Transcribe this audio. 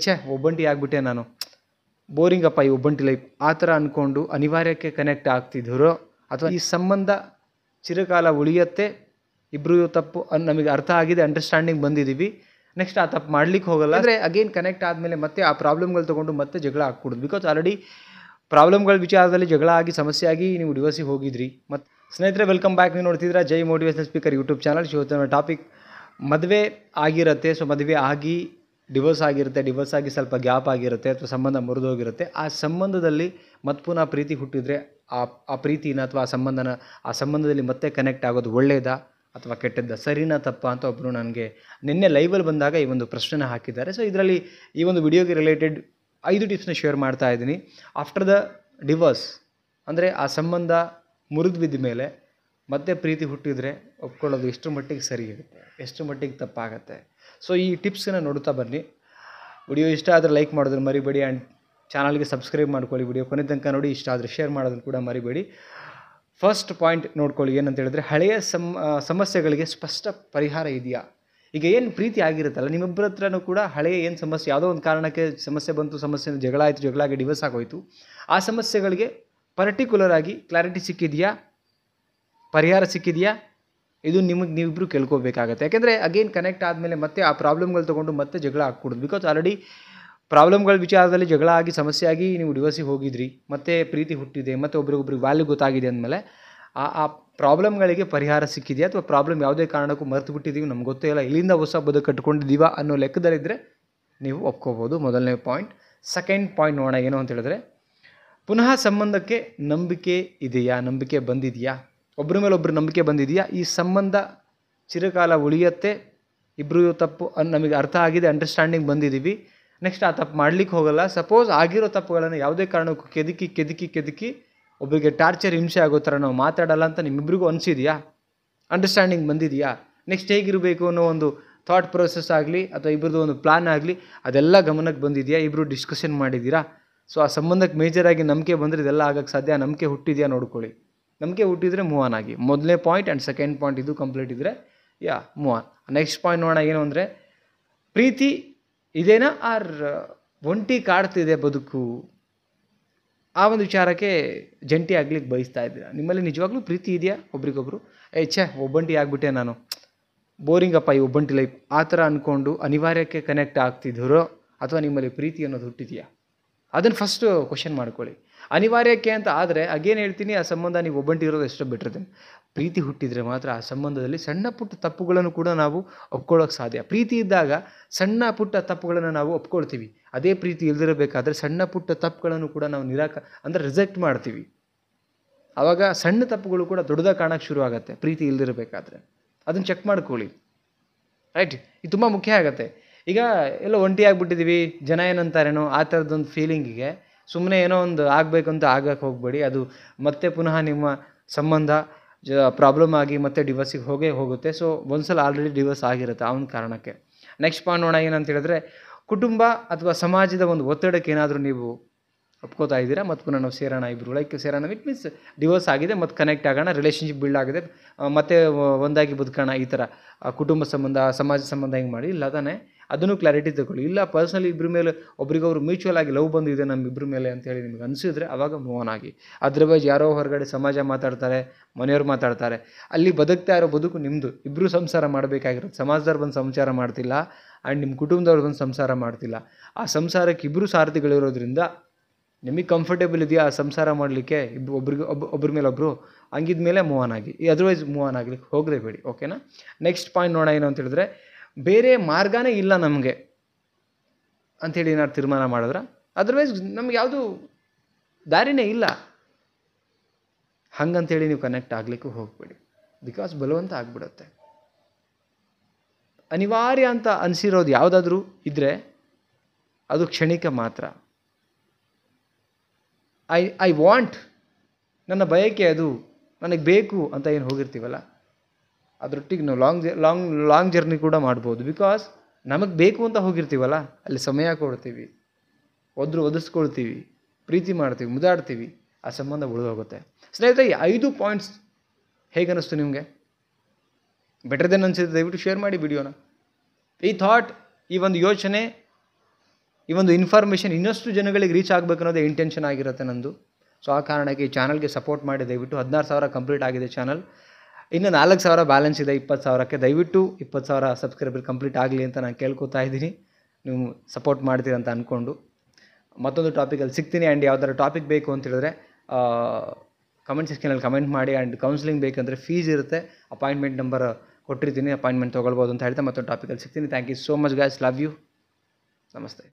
ಛೇ ಒಬ್ಬಂಟಿ ಆಗಿಬಿಟ್ಟೆ ನಾನು, ಬೋರಿಂಗಪ್ಪ ಈ ಒಬ್ಬಂಟಿ ಲೈಫ್, ಆ ಥರ ಅಂದ್ಕೊಂಡು ಅನಿವಾರ್ಯಕ್ಕೆ ಕನೆಕ್ಟ್ ಆಗ್ತಿದ್ರು, ಅಥವಾ ಈ ಸಂಬಂಧ ಚಿರಕಾಲ ಉಳಿಯುತ್ತೆ, ಇಬ್ಬರು ತಪ್ಪು ನಮಗೆ ಅರ್ಥ ಆಗಿದೆ, ಅಂಡರ್ಸ್ಟ್ಯಾಂಡಿಂಗ್ ಬಂದಿದ್ದೀವಿ, ನೆಕ್ಸ್ಟ್ ಆ ತಪ್ಪು ಮಾಡ್ಲಿಕ್ಕೆ ಹೋಗಲ್ಲ ಅಂದರೆ ಅಗೇನ್ ಕನೆಕ್ಟ್ ಆದಮೇಲೆ ಮತ್ತೆ ಆ ಪ್ರಾಬ್ಲಮ್ಗಳು ತೊಗೊಂಡು ಮತ್ತೆ ಜಗಳ ಆಗ್ಕೊಡೋದು. ಬಿಕಾಸ್ ಆಲ್ರೆಡಿ ಪ್ರಾಬ್ಲಮ್ಗಳ ವಿಚಾರದಲ್ಲಿ ಜಗಳ ಆಗಿ ಸಮಸ್ಯೆ ಆಗಿ ನೀವು ಡಿವೋರ್ಸಿಗೆ ಹೋಗಿದ್ರಿ. ಮತ್ತು ಸ್ನೇಹಿತರೆ, ವೆಲ್ಕಮ್ ಬ್ಯಾಕ್. ನೀವು ನೋಡ್ತಿದ್ದೀರಾ ಜೈ ಮೋಟಿವೇಶನಲ್ ಸ್ಪೀಕರ್ ಯೂಟ್ಯೂಬ್ ಚಾನಲ್. ಇವತ್ತಿನ ಟಾಪಿಕ್ ಮದುವೆ ಆಗಿರುತ್ತೆ. ಸೊ ಮದುವೆ ಆಗಿ ಡಿವೋರ್ಸ್ ಆಗಿರುತ್ತೆ, ಡಿವೋರ್ಸ್ ಆಗಿ ಸ್ವಲ್ಪ ಗ್ಯಾಪ್ ಆಗಿರುತ್ತೆ ಅಥವಾ ಸಂಬಂಧ ಮುರಿದೋಗಿರುತ್ತೆ. ಆ ಸಂಬಂಧದಲ್ಲಿ ಮತ್ತೆ ಪುನಃ ಪ್ರೀತಿ ಹುಟ್ಟಿದರೆ ಆ ಪ್ರೀತಿನ ಅಥವಾ ಆ ಸಂಬಂಧದಲ್ಲಿ ಮತ್ತೆ ಕನೆಕ್ಟ್ ಆಗೋದು ಒಳ್ಳೆಯದಾ ಅಥವಾ ಕೆಟ್ಟದ್ದ, ಸರಿನಾ ತಪ್ಪಾ ಅಂತ ಒಬ್ಬರು ನನಗೆ ನಿನ್ನೆ ಲೈವಲ್ಲಿ ಬಂದಾಗ ಈ ಒಂದು ಪ್ರಶ್ನೆ ಹಾಕಿದ್ದಾರೆ. ಸೊ ಇದರಲ್ಲಿ ಈ ಒಂದು ವಿಡಿಯೋಗೆ ರಿಲೇಟೆಡ್ 5 ಟಿಪ್ಸ್ನ ಶೇರ್ ಮಾಡ್ತಾ ಇದ್ದೀನಿ. ಆಫ್ಟರ್ ದ ಡಿವೋರ್ಸ್ ಅಂದರೆ ಆ ಸಂಬಂಧ ಮುರಿದು ಬಿದ್ದ ಮೇಲೆ ಮತ್ತೆ ಪ್ರೀತಿ ಹುಟ್ಟಿದರೆ ಒಪ್ಕೊಳ್ಳೋದು ಎಷ್ಟು ಮಟ್ಟಿಗೆ ಸರಿ ಇರುತ್ತೆ, ಎಷ್ಟು ಮಟ್ಟಿಗೆ ತಪ್ಪಾಗತ್ತೆ. ಸೊ ಈ ಟಿಪ್ಸನ್ನು ನೋಡ್ತಾ ಬನ್ನಿ. ವಿಡಿಯೋ ಇಷ್ಟ ಆದರೆ ಲೈಕ್ ಮಾಡೋದನ್ನು ಮರಿಬೇಡಿ, ಆ್ಯಂಡ್ ಚಾನಲ್ಗೆ ಸಬ್ಸ್ಕ್ರೈಬ್ ಮಾಡ್ಕೊಳ್ಳಿ. ವಿಡಿಯೋ ಕೊನೆ ತನಕ ನೋಡಿ. ಇಷ್ಟ ಆದರೆ ಶೇರ್ ಮಾಡೋದನ್ನು ಕೂಡ ಮರಿಬೇಡಿ. ಫಸ್ಟ್ ಪಾಯಿಂಟ್ ನೋಡ್ಕೊಳ್ಳಿ, ಏನಂತ ಹೇಳಿದ್ರೆ ಹಳೆಯ ಸಮಸ್ಯೆಗಳಿಗೆ ಸ್ಪಷ್ಟ ಪರಿಹಾರ ಇದೆಯಾ. ಈಗ ಏನು ಪ್ರೀತಿ ಆಗಿರುತ್ತಲ್ಲ, ನಿಮ್ಮಿಬ್ಬರ ಹತ್ರನೂ ಕೂಡ ಹಳೆಯ ಏನು ಸಮಸ್ಯೆ, ಯಾವುದೋ ಒಂದು ಕಾರಣಕ್ಕೆ ಸಮಸ್ಯೆ ಬಂತು, ಸಮಸ್ಯೆ ಜಗಳ ಆಯಿತು, ಜಗಳ ಆಗಿ ಡಿವೋರ್ಸ್ ಆಗೋಯಿತು, ಆ ಸಮಸ್ಯೆಗಳಿಗೆ ಪರ್ಟಿಕ್ಯುಲರ್ ಆಗಿ ಕ್ಲಾರಿಟಿ ಸಿಕ್ಕಿದೆಯಾ, ಪರಿಹಾರ ಸಿಕ್ಕಿದೆಯಾ, ಇದು ನೀವಿಬ್ಬರು ಕೇಳ್ಕೋಬೇಕಾಗತ್ತೆ. ಯಾಕೆಂದರೆ ಅಗೇನ್ ಕನೆಕ್ಟ್ ಆದಮೇಲೆ ಮತ್ತೆ ಆ ಪ್ರಾಬ್ಲಮ್ಗಳು ತೊಗೊಂಡು ಮತ್ತೆ ಜಗಳ ಆಗ್ಕೊಡೋದು. ಬಿಕಾಸ್ ಆಲ್ರೆಡಿ ಪ್ರಾಬ್ಲಮ್ಗಳ ವಿಚಾರದಲ್ಲಿ ಜಗಳ ಆಗಿ ಸಮಸ್ಯೆ ಆಗಿ ನೀವು ಡಿವೋರ್ಸಿಗೆ ಹೋಗಿದ್ರಿ, ಮತ್ತೆ ಪ್ರೀತಿ ಹುಟ್ಟಿದೆ, ಮತ್ತು ಒಬ್ರಿಗೊಬ್ರಿಗೆ ವ್ಯಾಲ್ಯೂ ಗೊತ್ತಾಗಿದೆ ಅಂದಮೇಲೆ ಆ ಪ್ರಾಬ್ಲಮ್ಗಳಿಗೆ ಪರಿಹಾರ ಸಿಕ್ಕಿದೆಯಾ, ಅಥವಾ ಪ್ರಾಬ್ಲಮ್ ಯಾವುದೇ ಕಾರಣಕ್ಕೂ ಮರೆತು ಬಿಟ್ಟಿದ್ದೀವಿ, ನಮ್ಗೆ ಗೊತ್ತೇ ಇಲ್ಲ, ಇಲ್ಲಿಂದ ಹೊಸ ಬದುಕು ಕಟ್ಕೊಂಡಿದ್ದೀವ ಅನ್ನೋ ಲೆಕ್ಕದಲ್ಲಿದ್ದರೆ ನೀವು ಒಪ್ಕೋಬೋದು. ಮೊದಲನೇ ಪಾಯಿಂಟ್. ಸೆಕೆಂಡ್ ಪಾಯಿಂಟ್ ನೋಡೋಣ, ಏನು ಅಂತ ಹೇಳಿದ್ರೆ ಪುನಃ ಸಂಬಂಧಕ್ಕೆ ನಂಬಿಕೆ ಇದೆಯಾ, ನಂಬಿಕೆ ಬಂದಿದೆಯಾ, ಒಬ್ಬರ ಮೇಲೆ ಒಬ್ಬರು ನಂಬಿಕೆ ಬಂದಿದೆಯಾ, ಈ ಸಂಬಂಧ ಚಿರಕಾಲ ಉಳಿಯುತ್ತೆ, ಇಬ್ಬರು ತಪ್ಪು ನಮಗೆ ಅರ್ಥ ಆಗಿದೆ, ಅಂಡರ್ಸ್ಟ್ಯಾಂಡಿಂಗ್ ಬಂದಿದ್ದೀವಿ, ನೆಕ್ಸ್ಟ್ ಆ ತಪ್ಪು ಮಾಡ್ಲಿಕ್ಕೆ ಹೋಗಲ್ಲ. ಸಪೋಸ್ ಆಗಿರೋ ತಪ್ಪುಗಳನ್ನು ಯಾವುದೇ ಕಾರಣಕ್ಕೂ ಕೆದಕಿ ಒಬ್ಬರಿಗೆ ಟಾರ್ಚರ್, ಹಿಂಸೆ ಆಗೋ ಥರ ನಾವು ಮಾತಾಡಲ್ಲ ಅಂತ ನಿಮ್ಮಿಬ್ಬರಿಗೂ ಅನಿಸಿದೆಯಾ, ಅಂಡರ್ಸ್ಟ್ಯಾಂಡಿಂಗ್ ಬಂದಿದೆಯಾ, ನೆಕ್ಸ್ಟ್ ಹೇಗಿರಬೇಕು ಅನ್ನೋ ಒಂದು ಥಾಟ್ ಪ್ರೊಸೆಸ್ ಆಗಲಿ ಅಥವಾ ಇಬ್ಬರದು ಒಂದು ಪ್ಲಾನ್ ಆಗಲಿ ಅದೆಲ್ಲ ಗಮನಕ್ಕೆ ಬಂದಿದೆಯಾ, ಇಬ್ಬರು ಡಿಸ್ಕಷನ್ ಮಾಡಿದ್ದೀರಾ. ಸೊ ಆ ಸಂಬಂಧಕ್ಕೆ ಮೇಜರಾಗಿ ನಂಬಿಕೆ ಬಂದರೆ ಇದೆಲ್ಲ ಆಗೋಕ್ಕೆ ಸಾಧ್ಯ. ನಂಬಿಕೆ ಹುಟ್ಟಿದೆಯಾ ನೋಡ್ಕೊಳ್ಳಿ. ನಂಬಿಕೆ ಹುಟ್ಟಿದರೆ ಮೂವ್ ಆನ್ ಆಗಿ. ಮೊದಲನೇ ಪಾಯಿಂಟ್ ಆ್ಯಂಡ್ ಸೆಕೆಂಡ್ ಪಾಯಿಂಟ್ ಇದು ಕಂಪ್ಲೀಟ್ ಇದ್ದರೆ ಮೂವ್ ಆನ್. ನೆಕ್ಸ್ಟ್ ಪಾಯಿಂಟ್ ನೋಡೋಣ, ಏನು ಅಂದರೆ ಪ್ರೀತಿ ಇದೇನಾ ಆರ್ ಒಂಟಿ ಕಾಡ್ತಿದೆ ಬದುಕು, ಆ ಒಂದು ವಿಚಾರಕ್ಕೆ ಜಂಟಿ ಆಗ್ಲಿಕ್ಕೆ ಬಯಸ್ತಾ ಇದ್ದೀರಾ. ನಿಮ್ಮಲ್ಲಿ ನಿಜವಾಗ್ಲೂ ಪ್ರೀತಿ ಇದೆಯಾ ಒಬ್ರಿಗೊಬ್ರು. ಛೇ ಒಬ್ಬಂಟಿ ಆಗಿಬಿಟ್ಟೆ ನಾನು, ಬೋರಿಂಗಪ್ಪ ಈ ಒಬ್ಬಂಟಿ ಲೈಫ್, ಆ ಥರ ಅಂದ್ಕೊಂಡು ಅನಿವಾರ್ಯಕ್ಕೆ ಕನೆಕ್ಟ್ ಆಗ್ತಿದ್ರು, ಅಥವಾ ನಿಮ್ಮಲ್ಲಿ ಪ್ರೀತಿ ಅನ್ನೋದು ಹುಟ್ಟಿದೆಯಾ, ಅದನ್ನು ಫಸ್ಟು ಕ್ವಶನ್ ಮಾಡ್ಕೊಳ್ಳಿ. ಅನಿವಾರ್ಯಕ್ಕೆ ಅಂತ ಆದರೆ ಅಗೇನು ಹೇಳ್ತೀನಿ, ಆ ಸಂಬಂಧ ನೀವು ಒಬ್ಬಂಟಿ ಇರೋದು ಎಷ್ಟೋ ಬೆಟ್ರದೆ. ಪ್ರೀತಿ ಹುಟ್ಟಿದರೆ ಮಾತ್ರ ಆ ಸಂಬಂಧದಲ್ಲಿ ಸಣ್ಣ ಪುಟ್ಟ ತಪ್ಪುಗಳನ್ನು ಕೂಡ ನಾವು ಒಪ್ಕೊಳ್ಳೋಕೆ ಸಾಧ್ಯ. ಪ್ರೀತಿ ಇದ್ದಾಗ ಸಣ್ಣ ಪುಟ್ಟ ತಪ್ಪುಗಳನ್ನು ನಾವು ಒಪ್ಕೊಳ್ತೀವಿ. ಅದೇ ಪ್ರೀತಿ ಇಲ್ದಿರಬೇಕಾದ್ರೆ ಸಣ್ಣ ಪುಟ್ಟ ತಪ್ಪುಗಳನ್ನು ಕೂಡ ನಾವು ರಿಜೆಕ್ಟ್ ಮಾಡ್ತೀವಿ. ಆವಾಗ ಸಣ್ಣ ತಪ್ಪುಗಳು ಕೂಡ ದೊಡ್ಡದಾಗಿ ಕಾಣೋಕ್ಕೆ ಶುರು ಆಗುತ್ತೆ ಪ್ರೀತಿ ಇಲ್ದಿರಬೇಕಾದ್ರೆ. ಅದನ್ನು ಚೆಕ್ ಮಾಡ್ಕೊಳ್ಳಿ, ರೈಟ್. ಇದು ತುಂಬ ಮುಖ್ಯ ಆಗುತ್ತೆ. ಈಗ ಎಲ್ಲೋ ಒಂಟಿ ಆಗಿಬಿಟ್ಟಿದ್ದೀವಿ, ಜನ ಏನಂತಾರೇನೋ ಆ ಥರದ್ದೊಂದು ಫೀಲಿಂಗಿಗೆ ಸುಮ್ಮನೆ ಏನೋ ಒಂದು ಆಗಬೇಕು ಅಂತ ಆಗಕ್ಕೆ ಹೋಗಬೇಡಿ. ಅದು ಮತ್ತೆ ಪುನಃ ನಿಮ್ಮ ಸಂಬಂಧ ಪ್ರಾಬ್ಲಮ್ ಆಗಿ ಮತ್ತೆ ಡಿವೋರ್ಸಿಗೆ ಹೋಗುತ್ತೆ. ಸೊ ಒಂದ್ಸಲ ಆಲ್ರೆಡಿ ಡಿವೋರ್ಸ್ ಆಗಿರುತ್ತೆ ಆ ಒಂದು ಕಾರಣಕ್ಕೆ. ನೆಕ್ಸ್ಟ್ ಪಾಯಿಂಟ್ ನೋಡೋಣ, ಏನಂತ ಹೇಳಿದ್ರೆ ಕುಟುಂಬ ಅಥವಾ ಸಮಾಜದ ಒಂದು ಒತ್ತಡಕ್ಕೆ ಏನಾದರೂ ನೀವು ಒಪ್ಕೋತಾ ಇದ್ದೀರಾ, ಮತ್ತು ಪುನಃ ನಾವು ಸೇರೋಣ, ಇಬ್ಬರು ಲೈಕ್ ಸೇರೋಣ, ಇಟ್ ಮೀನ್ಸ್ ಡಿವೋರ್ಸ್ ಆಗಿದೆ, ಮತ್ತು ಕನೆಕ್ಟ್ ಆಗೋಣ, ರಿಲೇಷನ್ಶಿಪ್ ಬಿಲ್ಡ್ ಆಗಿದೆ, ಮತ್ತೆ ಒಂದಾಗಿ ಬದುಕೋಣ, ಈ ಥರ ಕುಟುಂಬ ಸಂಬಂಧ ಸಮಾಜ ಸಂಬಂಧ ಹೆಂಗೆ ಮಾಡಿ ಇಲ್ಲ ತಾನೇ, ಅದನ್ನು ಕ್ಲಾರಿಟಿ ತಗೊಳ್ಳಿ. ಇಲ್ಲ ಪರ್ಸ್ನಲಿ ಇಬ್ಬರ ಮೇಲೆ ಒಬ್ರಿಗೊಬ್ರು ಮ್ಯೂಚುವಲ್ ಆಗಿ ಲವ್ ಬಂದಿದೆ ನಮ್ಮಿಬ್ಬರ ಮೇಲೆ ಅಂತೇಳಿ ನಿಮ್ಗೆ ಅನಿಸಿದ್ರೆ ಅವಾಗ ಮೂವ್ ಆನ್ ಆಗಿ. ಅದರ್ವೈಸ್ ಯಾರೋ ಹೊರಗಡೆ ಸಮಾಜ ಮಾತಾಡ್ತಾರೆ, ಮನೆಯವ್ರು ಮಾತಾಡ್ತಾರೆ, ಅಲ್ಲಿ ಬದುಕ್ತಾ ಇರೋ ಬದುಕು ನಿಮ್ಮದು, ಇಬ್ಬರು ಸಂಸಾರ ಮಾಡಬೇಕಾಗಿರೋದು. ಸಮಾಜದವ್ರು ಬಂದು ಸಂಸಾರ ಮಾಡ್ತಿಲ್ಲ, ಆ್ಯಂಡ್ ನಿಮ್ಮ ಕುಟುಂಬದವ್ರು ಬಂದು ಸಂಸಾರ ಮಾಡ್ತಿಲ್ಲ. ಆ ಸಂಸಾರಕ್ಕೆ ಇಬ್ಬರು ಸಾರಥಿಗಳಿರೋದ್ರಿಂದ ನಿಮಗೆ ಕಂಫರ್ಟೇಬಲ್ ಇದೆಯಾ ಆ ಸಂಸಾರ ಮಾಡಲಿಕ್ಕೆ, ಒಬ್ಬರ ಮೇಲೆ ಒಬ್ಬರು, ಹಂಗಿದ ಮೇಲೆ ಮೂವ್ ಆನ್ ಆಗಿ. ಅದರ್ವೈಸ್ ಮೂವ್ ಆನ್ ಆಗಲಿಕ್ಕೆ ಹೋಗದೆ ಬೇಡಿ, ಓಕೆನಾ. ನೆಕ್ಸ್ಟ್ ಪಾಯಿಂಟ್ ನೋಡೋಣ, ಏನು ಅಂತ ಹೇಳಿದ್ರೆ ಬೇರೆ ಮಾರ್ಗನೇ ಇಲ್ಲ ನಮಗೆ ಅಂಥೇಳಿ ಏನಾದ್ರು ತೀರ್ಮಾನ ಮಾಡಿದ್ರೆ, ಅದರ್ವೈಸ್ ನಮ್ಗೆ ಯಾವುದು ದಾರಿನೇ ಇಲ್ಲ ಹಂಗಂತೇಳಿ ನೀವು ಕನೆಕ್ಟ್ ಆಗಲಿಕ್ಕೂ ಹೋಗಬೇಡಿ. ಬಿಕಾಸ್ ಬಲವಂತ ಆಗಿಬಿಡುತ್ತೆ. ಅನಿವಾರ್ಯ ಅಂತ ಅನಿಸಿರೋದು ಯಾವುದಾದ್ರೂ ಇದ್ದರೆ ಅದು ಕ್ಷಣಿಕ ಮಾತ್ರ. ಐ ವಾಂಟ್, ನನ್ನ ಬಯಕೆ ಅದು, ನನಗೆ ಬೇಕು ಅಂತ ಏನು ಹೋಗಿರ್ತೀವಲ್ಲ, ಅದರೊಟ್ಟಿಗೆ ನಾವು ಲಾಂಗ್ ಜರ್ನಿ ಕೂಡ ಮಾಡ್ಬೋದು. ಬಿಕಾಸ್ ನಮಗೆ ಬೇಕು ಅಂತ ಹೋಗಿರ್ತೀವಲ್ಲ, ಅಲ್ಲಿ ಸಮಯ ಕೊಡ್ತೀವಿ, ಒದಿಸ್ಕೊಳ್ತೀವಿ, ಪ್ರೀತಿ ಮಾಡ್ತೀವಿ, ಮುದಾಡ್ತೀವಿ, ಆ ಸಂಬಂಧ ಉಳಿದೋಗುತ್ತೆ. ಸ್ನೇಹಿತರೆ, ಈ 5 ಪಾಯಿಂಟ್ಸ್ ಹೇಗೆ ಅನ್ನಿಸ್ತು ನಿಮಗೆ? ಬೆಟರ್ ದೆನ್ ಅನಿಸಿದ್ರೆ ದಯವಿಟ್ಟು ಶೇರ್ ಮಾಡಿ ವಿಡಿಯೋನ. ಈ ಥಾಟ್, ಈ ಒಂದು ಯೋಚನೆ ಈ ಒಂದು ಇನ್ಫಾರ್ಮೇಷನ್ ಇನ್ನಷ್ಟು ಜನಗಳಿಗೆ ರೀಚ್ ಆಗಬೇಕು ಅನ್ನೋದೇ ಇಂಟೆನ್ಷನ್ ಆಗಿರುತ್ತೆ ನಂದು. ಸೊ ಆ ಕಾರಣಕ್ಕೆ ಈ ಚಾನಲ್ಗೆ ಸಪೋರ್ಟ್ ಮಾಡಿ ದಯವಿಟ್ಟು. 16,000 ಕಂಪ್ಲೀಟ್ ಆಗಿದೆ ಚಾನಲ್, ಇನ್ನು 4,000 ಬ್ಯಾಲೆನ್ಸ್ ಇದೆ 20,000ಕ್ಕೆ. ದಯವಿಟ್ಟು 20,000 ಸಬ್ಸ್ಕ್ರೈಬರ್ ಕಂಪ್ಲೀಟ್ ಆಗಲಿ ಅಂತ ನಾನು ಕೇಳ್ಕೊತಾ ಇದ್ದೀನಿ, ನೀವು ಸಪೋರ್ಟ್ ಮಾಡ್ತೀರಂತ ಅಂದ್ಕೊಂಡು. ಮತ್ತೊಂದು ಟಾಪಿಕಲ್ಲಿ ಸಿಗ್ತೀನಿ. ಆ್ಯಂಡ್ ಯಾವ್ದಾದ್ರು ಟಾಪಿಕ್ ಬೇಕು ಅಂತ ಹೇಳಿದ್ರೆ ಕಮೆಂಟ್ ಸೆಕ್ಷನಲ್ಲಿ ಕಮೆಂಟ್ ಮಾಡಿ. ಆ್ಯಂಡ್ ಕೌನ್ಸಿಲಿಂಗ್ ಬೇಕಂದರೆ ಫೀಸ್ ಇರುತ್ತೆ, ಅಪಾಯಿಂಟ್ಮೆಂಟ್ ನಂಬರ್ ಕೊಟ್ಟಿರ್ತೀನಿ, ಅಪಾಯಿಂಟ್ಮೆಂಟ್ ತೊಗೊಳ್ಬೋದು ಅಂತ ಹೇಳ್ತಾ ಮತ್ತೊಂದು ಟಾಪಿಕಲ್ಲಿ ಸಿಗ್ತೀನಿ. Thank you so much guys, love you, ನಮಸ್ತೆ.